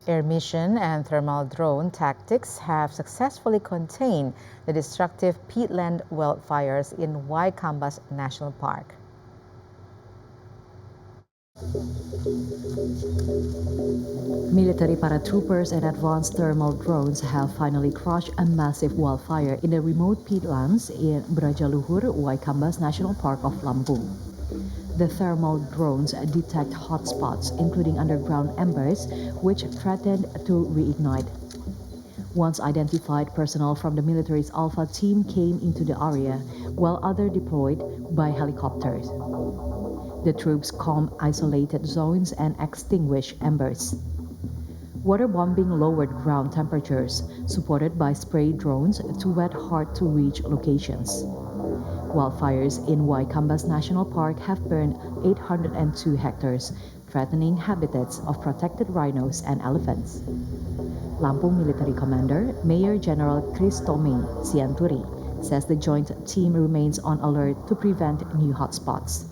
Air mission and thermal drone tactics have successfully contained the destructive peatland wildfires in Kambas National Park. Military paratroopers and advanced thermal drones have finally crushed a massive wildfire in the remote peatlands in Brajaluhur, Kambas National Park of Lampung. The thermal drones detect hotspots, including underground embers, which threatened to reignite. Once identified, personnel from the military's Alpha team came into the area, while others deployed by helicopters. The troops calmed isolated zones and extinguished embers. Waterbombing lowered ground temperatures, supported by spray drones to wet hard-to-reach locations. Wildfires in Kambas National Park have burned 802 hectares, threatening habitats of protected rhinos and elephants. Lampung Military Commander, Major General Kristome Sianturi, says the joint team remains on alert to prevent new hotspots.